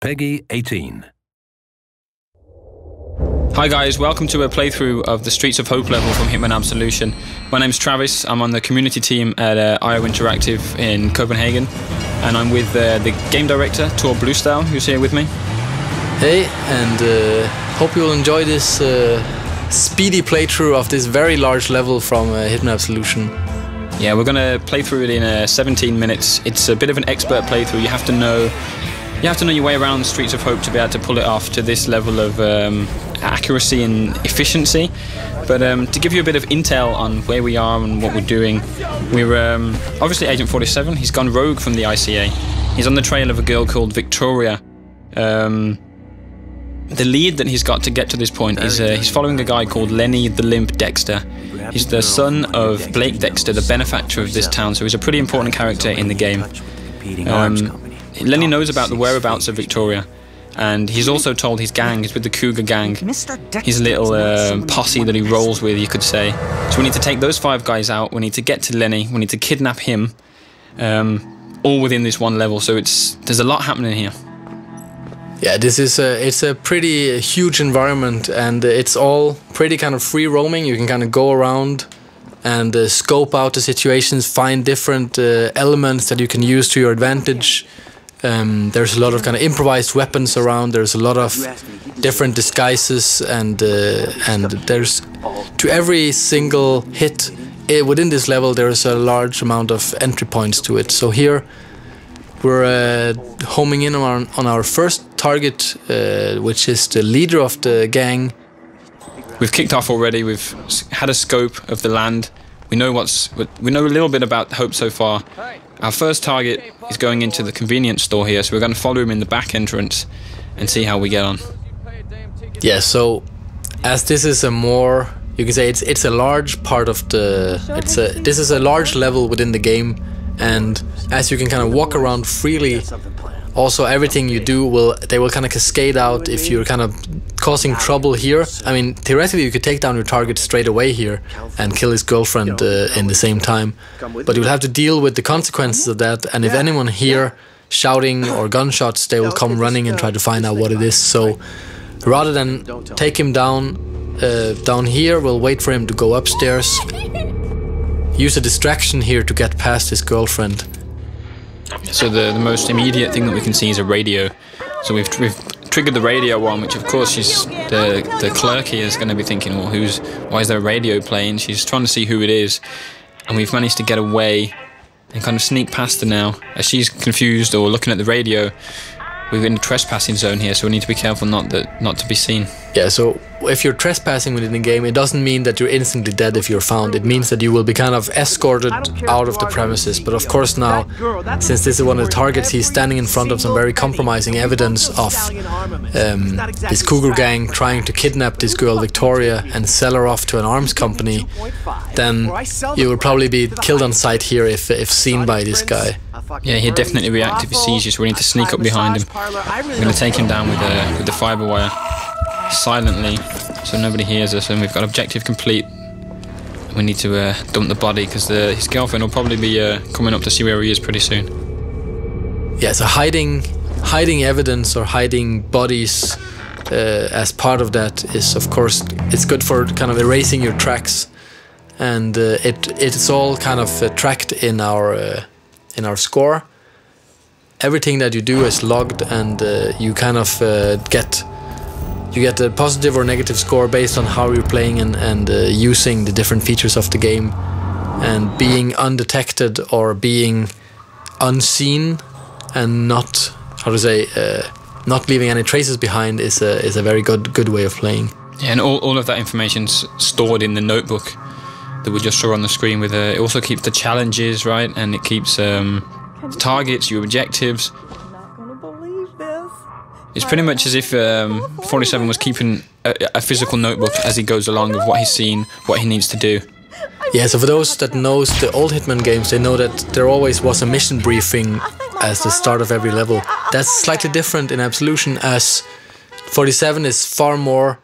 Peggy 18. Hi guys, welcome to a playthrough of the Streets of Hope level from Hitman Absolution. My name's Travis, I'm on the community team at IO Interactive in Copenhagen, and I'm with the game director, Tor Bluestyle, who's here with me. Hey, and hope you will enjoy this speedy playthrough of this very large level from Hitman Absolution. Yeah, we're going to play through it in 17 minutes. It's a bit of an expert playthrough. You have to know your way around the Streets of Hope to be able to pull it off to this level of accuracy and efficiency. But to give you a bit of intel on where we are and what we're doing, we're obviously Agent 47. He's gone rogue from the ICA. He's on the trail of a girl called Victoria. The lead that he's got to get to this point is he's following a guy called Lenny the Limp Dexter. He's the son of Blake Dexter, the benefactor of this town, so he's a pretty important character in the game. Lenny knows about the whereabouts of Victoria, and he's also told his gang, he's with the Cougar gang, his little posse that he rolls with, you could say. So we need to take those 5 guys out, we need to get to Lenny, we need to kidnap him, all within this one level, so there's a lot happening here. Yeah, this is it's a pretty huge environment, and it's all pretty kind of free roaming. You can kind of go around and scope out the situations, find different elements that you can use to your advantage. There's a lot of kind of improvised weapons around. There's a lot of different disguises, and there's to every single hit within this level there's a large amount of entry points to it. So here we're homing in on our first target, which is the leader of the gang. We've kicked off already. We've had a scope of the land. We know a little bit about Hope so far. Our first target is going into the convenience store here, so we're going to follow him in the back entrance and see how we get on. Yeah, so as this is a more, you can say it's a large part of the, this is a large level within the game, and as you can kind of walk around freely, also everything you do they will kind of cascade out if you're kind of causing trouble here. I mean, theoretically you could take down your target straight away here and kill his girlfriend in the same time, but you'll have to deal with the consequences of that, and if anyone here shouting or gunshots, they will come running and try to find out what it is. So rather than take him down here, we'll wait for him to go upstairs, use a distraction here to get past his girlfriend. So the most immediate thing that we can see is a radio. So we've triggered the radio on, which of course the clerk here is going to be thinking, well, why is there a radio playing? She's trying to see who it is, and we've managed to get away and kind of sneak past her now. As she's confused or looking at the radio, we're in the trespassing zone here, so we need to be careful not to be seen. Yeah, so if you're trespassing within the game, it doesn't mean that you're instantly dead if you're found. It means that you will be kind of escorted out of the premises. But of course now, since this is one of the targets, he's standing in front of some very compromising evidence of this Cougar gang trying to kidnap this girl Victoria and sell her off to an arms company, then you will probably be killed on sight here if seen by this guy. Yeah, he'd definitely react if he sees you, so we need to sneak up behind him. We're going to take him down with the fibre wire silently, so nobody hears us, and we've got objective complete. We need to dump the body, because his girlfriend will probably be coming up to see where he is pretty soon. Yeah, so hiding evidence or hiding bodies as part of that is, of course, it's good for kind of erasing your tracks, and it's all kind of tracked in our score. Everything that you do is logged, and you kind of get a positive or negative score based on how you're playing and using the different features of the game. And being undetected or being unseen and not leaving any traces behind is a very good way of playing. Yeah, and all of that information's stored in the notebook that we just saw on the screen. It also keeps the challenges, right, and it keeps targets, your objectives. It's pretty much as if 47 was keeping a physical notebook as he goes along of what he's seen, what he needs to do. Yeah, so for those that knows the old Hitman games, they know that there always was a mission briefing as the start of every level. That's slightly different in Absolution, as 47 is far more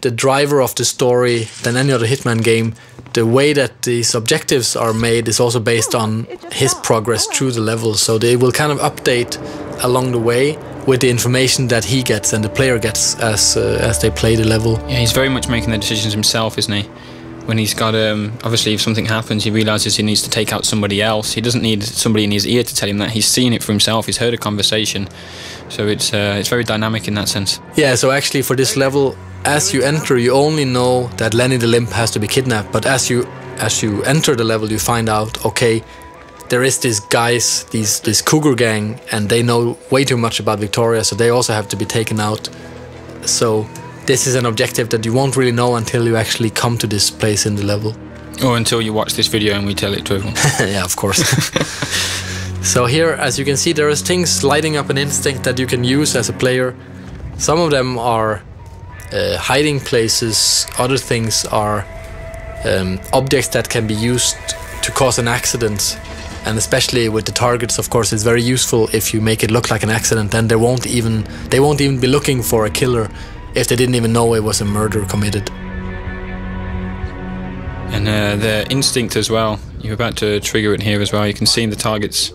the driver of the story than any other Hitman game. The way that these objectives are made is also based on his progress through the level, so they will kind of update along the way, with the information that he gets and the player gets as they play the level. Yeah, he's very much making the decisions himself, isn't he? When he's got, obviously if something happens, he realises he needs to take out somebody else. He doesn't need somebody in his ear to tell him that. He's seen it for himself, he's heard a conversation. So it's very dynamic in that sense. Yeah, so actually for this level, as you enter, you only know that Lenny the Limp has to be kidnapped. But as you enter the level, you find out, okay, there is these guys, this cougar gang, and they know way too much about Victoria, so they also have to be taken out. So this is an objective that you won't really know until you actually come to this place in the level. Or until you watch this video and we tell it to everyone. Yeah, of course. So here, as you can see, there is things lighting up an instinct that you can use as a player. Some of them are hiding places, other things are objects that can be used to cause an accident. And especially with the targets, of course, it's very useful if you make it look like an accident. Then they won't even be looking for a killer if they didn't even know it was a murder committed. And the instinct as well, you're about to trigger it here as well. You can see the targets,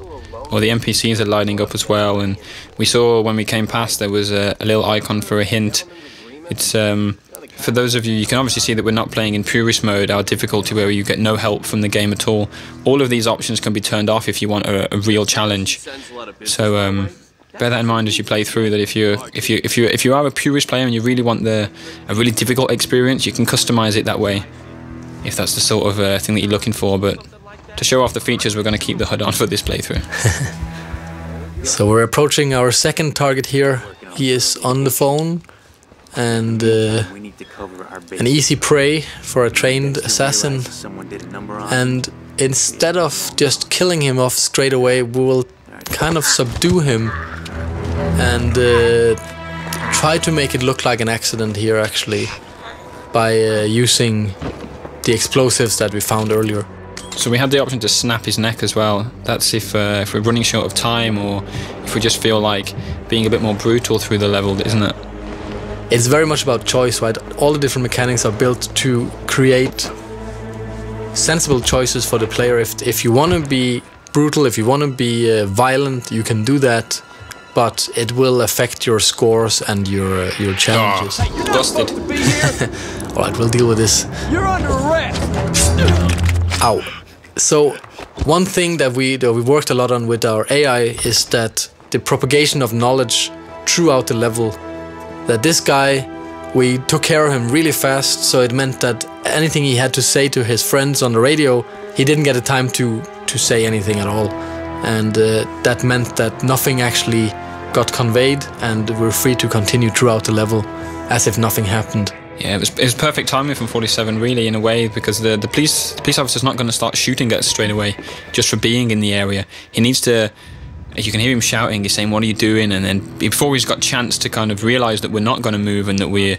or the NPCs are lighting up as well. And we saw when we came past there was a little icon for a hint. It's for those of you, you can obviously see that we're not playing in purist mode, our difficulty where you get no help from the game at all. All of these options can be turned off if you want a real challenge. So bear that in mind as you play through. That if you are a purist player and you really want a really difficult experience, you can customize it that way, if that's the sort of thing that you're looking for. But to show off the features, we're going to keep the HUD on for this playthrough. So we're approaching our second target here. He is on the phone, and an easy prey for a trained assassin. And instead of just killing him off straight away, we will kind of subdue him and try to make it look like an accident here, actually, by using the explosives that we found earlier. So we had the option to snap his neck as well. That's if we're running short of time, or if we just feel like being a bit more brutal through the level, isn't it? It's very much about choice, right? All the different mechanics are built to create sensible choices for the player. If you want to be brutal, if you want to be violent, you can do that, but it will affect your scores and your challenges. Oh, busted. All right, we'll deal with this. You're under arrest. Ow. So one thing that we worked a lot on with our AI is that the propagation of knowledge throughout the level. That this guy, we took care of him really fast, so it meant that anything he had to say to his friends on the radio, he didn't get the time to say anything at all. And that meant that nothing actually got conveyed, and we're free to continue throughout the level as if nothing happened. Yeah, it was perfect timing from 47, really, in a way, because the police officer's not going to start shooting at us straight away just for being in the area. He needs to... You can hear him shouting, he's saying, "What are you doing?" And then before he's got a chance to kind of realise that we're not going to move and that we're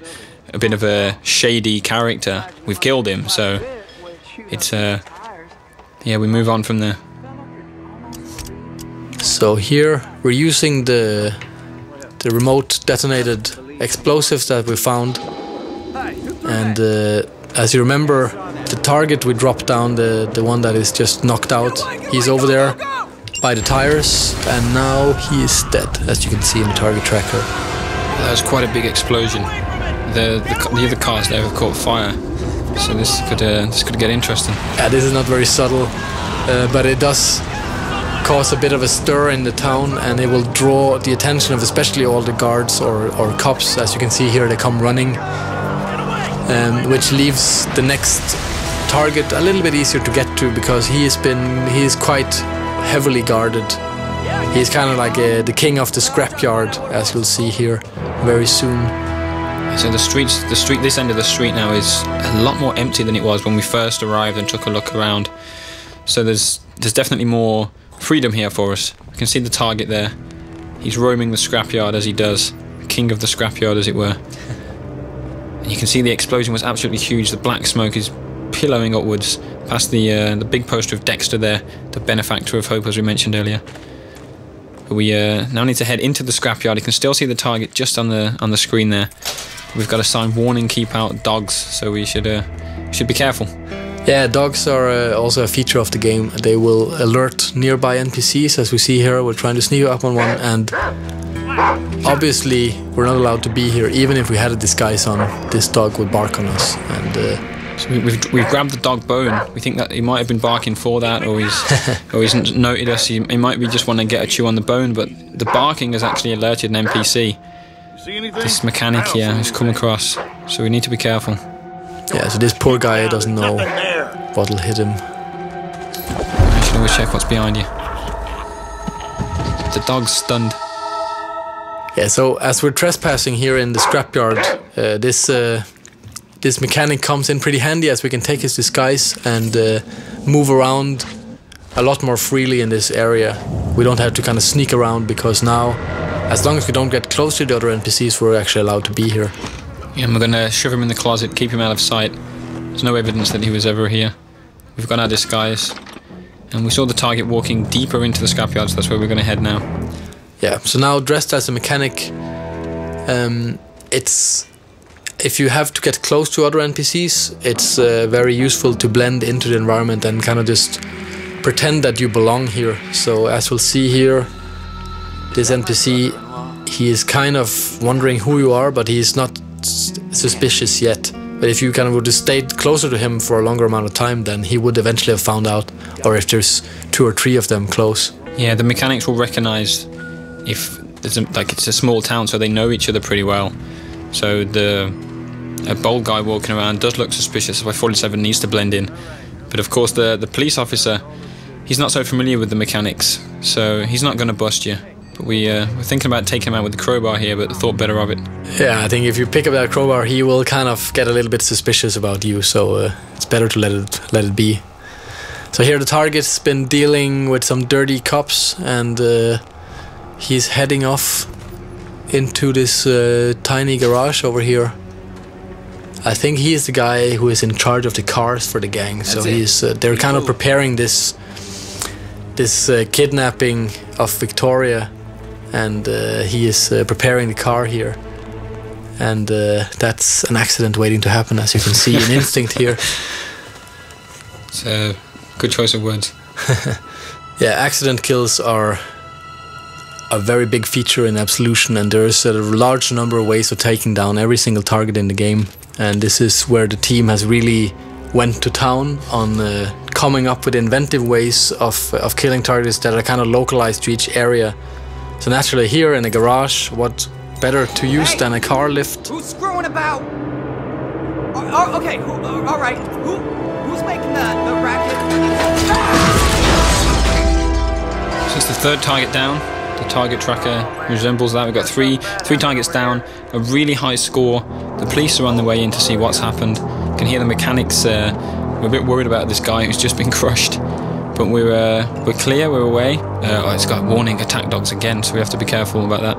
a bit of a shady character, we've killed him. So it's, yeah, we move on from there. So here we're using the remote detonated explosives that we found. And as you remember, the target we dropped down, the one that is just knocked out, he's over there by the tires, and now he is dead, as you can see in the target tracker. That was quite a big explosion. The other cars there have caught fire, so this could get interesting. Yeah, this is not very subtle, but it does cause a bit of a stir in the town, and it will draw the attention of especially all the guards or cops. As you can see here, they come running, which leaves the next target a little bit easier to get to, because he is quite heavily guarded. He's kind of like the king of the scrapyard, as you'll see here very soon. So this end of the street now is a lot more empty than it was when we first arrived and took a look around. So there's definitely more freedom here for us. You can see the target there. He's roaming the scrapyard as he does, king of the scrapyard, as it were. And you can see the explosion was absolutely huge. The black smoke is pillowing upwards past the big poster of Dexter there, the benefactor of hope, as we mentioned earlier. But we now need to head into the scrapyard. You can still see the target just on the screen there. We've got a sign, "Warning, keep out dogs," so we should be careful. Yeah, dogs are also a feature of the game. They will alert nearby NPCs, as we see here. We're trying to sneak up on one, and obviously we're not allowed to be here. Even if we had a disguise on, this dog would bark on us. And so we've grabbed the dog bone. We think that he might have been barking for that, or he's noted us. He might be just want to get a chew on the bone, but the barking has actually alerted an NPC. This mechanic here has come across, so we need to be careful. Yeah, so this poor guy doesn't know what'll hit him. I should always check what's behind you. The dog's stunned. Yeah, so as we're trespassing here in the scrapyard, this mechanic comes in pretty handy, as we can take his disguise and move around a lot more freely in this area. We don't have to kind of sneak around, because now, as long as we don't get close to the other NPCs, we're actually allowed to be here. Yeah, and we're going to shove him in the closet, keep him out of sight. There's no evidence that he was ever here. We've got our disguise, and we saw the target walking deeper into the scrapyard, so that's where we're going to head now. Yeah, so now dressed as a mechanic, if you have to get close to other NPCs, it's very useful to blend into the environment and kind of just pretend that you belong here. So as we'll see here, this NPC, he is kind of wondering who you are, but he's not suspicious yet. But if you kind of would have stayed closer to him for a longer amount of time, then he would eventually have found out, or if there's 2 or 3 of them close. Yeah, the mechanics will recognize if there's it's a small town, so they know each other pretty well. So a bold guy walking around does look suspicious, why 47 needs to blend in. But of course the police officer, he's not so familiar with the mechanics, so he's not going to bust you. But we're thinking about taking him out with the crowbar here, but thought better of it. Yeah, I think if you pick up that crowbar, he will kind of get a little bit suspicious about you, so it's better to let it be. So here the target's been dealing with some dirty cops, and he's heading off into this tiny garage over here. I think he is the guy who is in charge of the cars for the gang. So they're kind of preparing this kidnapping of Victoria, and he is preparing the car here. And that's an accident waiting to happen, as you can see in Instinct here. It's a good choice of words. Yeah, accident kills are a very big feature in Absolution, and there's a large number of ways of taking down every single target in the game. And this is where the team has really went to town on coming up with inventive ways of killing targets that are kind of localized to each area. So naturally here in a garage, what better to use than a car lift? Who's screwing about? Okay, all right. Who's making the racket? So it's the 3rd target down. The target tracker resembles that. We've got three targets down, a really high score. The police are on the way in to see what's happened. You can hear the mechanics. We're a bit worried about this guy who's just been crushed, but we're clear. We're away. It's got warning attack dogs again, so we have to be careful about that.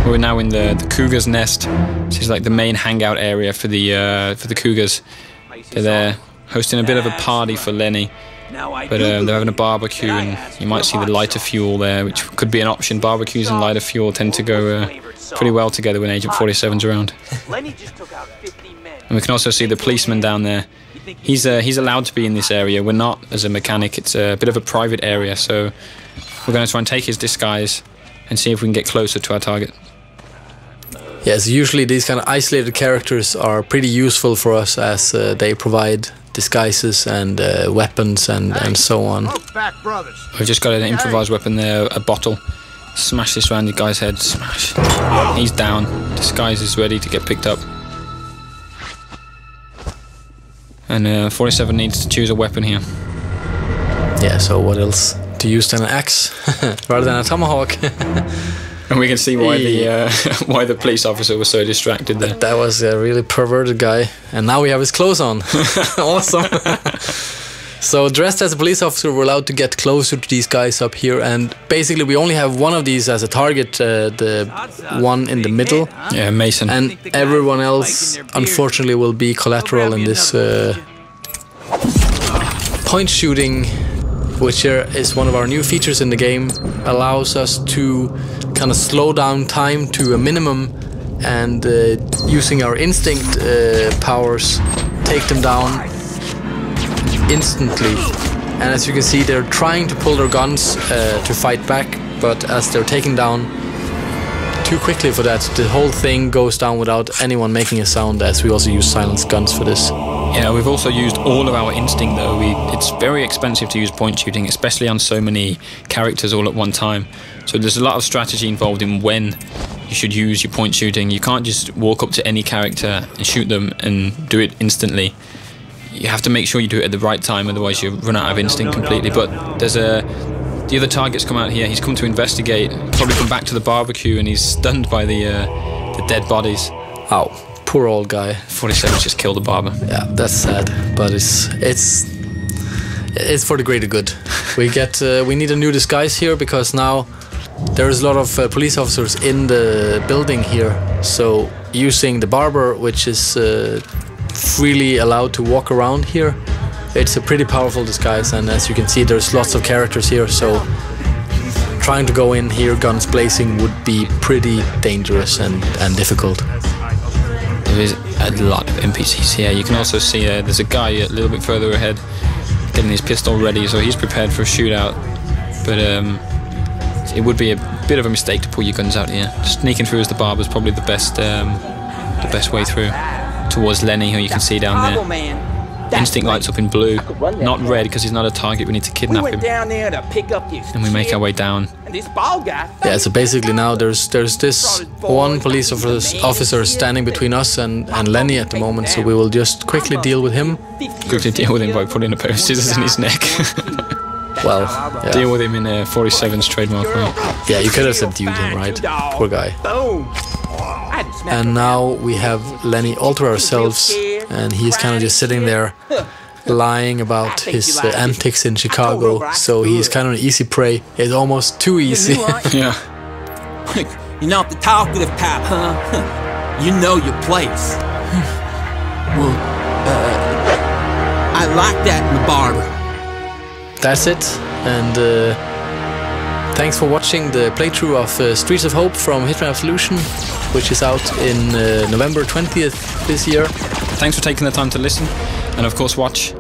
We're now in the cougar's nest. This is like the main hangout area for the cougars. They're there hosting a bit of a party for Lenny. But they're having a barbecue, and you might see the lighter fuel there, which could be an option. Barbecues and lighter fuel tend to go pretty well together when Agent 47's around. And we can also see the policeman down there. He's allowed to be in this area. We're not as a mechanic. It's a bit of a private area, so we're going to try and take his disguise and see if we can get closer to our target. Yes, usually these kind of isolated characters are pretty useful for us, as they provide disguises and weapons and so on. We've just got an improvised weapon there, a bottle. Smash this around the guy's head. Smash. He's down. Disguise is ready to get picked up. And 47 needs to choose a weapon here. Yeah, so what else to use than an axe rather than a tomahawk? And we can see why the police officer was so distracted there. That was a really perverted guy. And now we have his clothes on. Awesome. So dressed as a police officer, we're allowed to get closer to these guys up here. And basically we only have one of these as a target, the one in the middle. Yeah, Mason. And everyone else, unfortunately, will be collateral in this point shooting, which is one of our new features in the game, allows us to kind of slow down time to a minimum, and using our instinct powers, take them down instantly. And as you can see, they're trying to pull their guns to fight back, but as they're taken down too quickly for that, the whole thing goes down without anyone making a sound, as we also use silenced guns for this. Yeah, we've also used all of our instinct though. It's very expensive to use point shooting, especially on so many characters all at one time. So there's a lot of strategy involved in when you should use your point shooting. You can't just walk up to any character and shoot them and do it instantly. You have to make sure you do it at the right time, otherwise you run out of instinct completely. But there's the other target's come out here. He's come to investigate, probably come back to the barbecue, and he's stunned by the dead bodies. Ow, poor old guy. 47's just killed the barber. Yeah, that's sad, but it's for the greater good. We need a new disguise here, because now there's a lot of police officers in the building here. So using the barber, which is freely allowed to walk around here, it's a pretty powerful disguise, and as you can see, there's lots of characters here, so trying to go in here guns blazing would be pretty dangerous and difficult. There is a lot of NPCs here. You can also see there's a guy a little bit further ahead getting his pistol ready, so he's prepared for a shootout. But it would be a bit of a mistake to pull your guns out here. Sneaking through as the barber is probably the best way through. Towards Lenny, who you can see down there. Instinct lights up in blue, not red because he's not a target. We need to kidnap him. And we make our way down. Yeah, so basically now there's this one police officer standing between us and Lenny at the moment, so we will just quickly deal with him. Quickly deal with him by putting a pair of scissors in his neck. Well, yeah. Deal with him in 47's trademark way. Yeah, you could have subdued him, right? Poor guy. And now we have Lenny all to ourselves, and he's kind of just sitting there lying about his antics in Chicago, so he's kind of an easy prey. It's almost too easy. Yeah. You're not the talkative type, huh? You know your place. Well, I like that in the barber. That's it, and thanks for watching the playthrough of Streets of Hope from Hitman Absolution, which is out in November 20th this year. Thanks for taking the time to listen, and of course watch.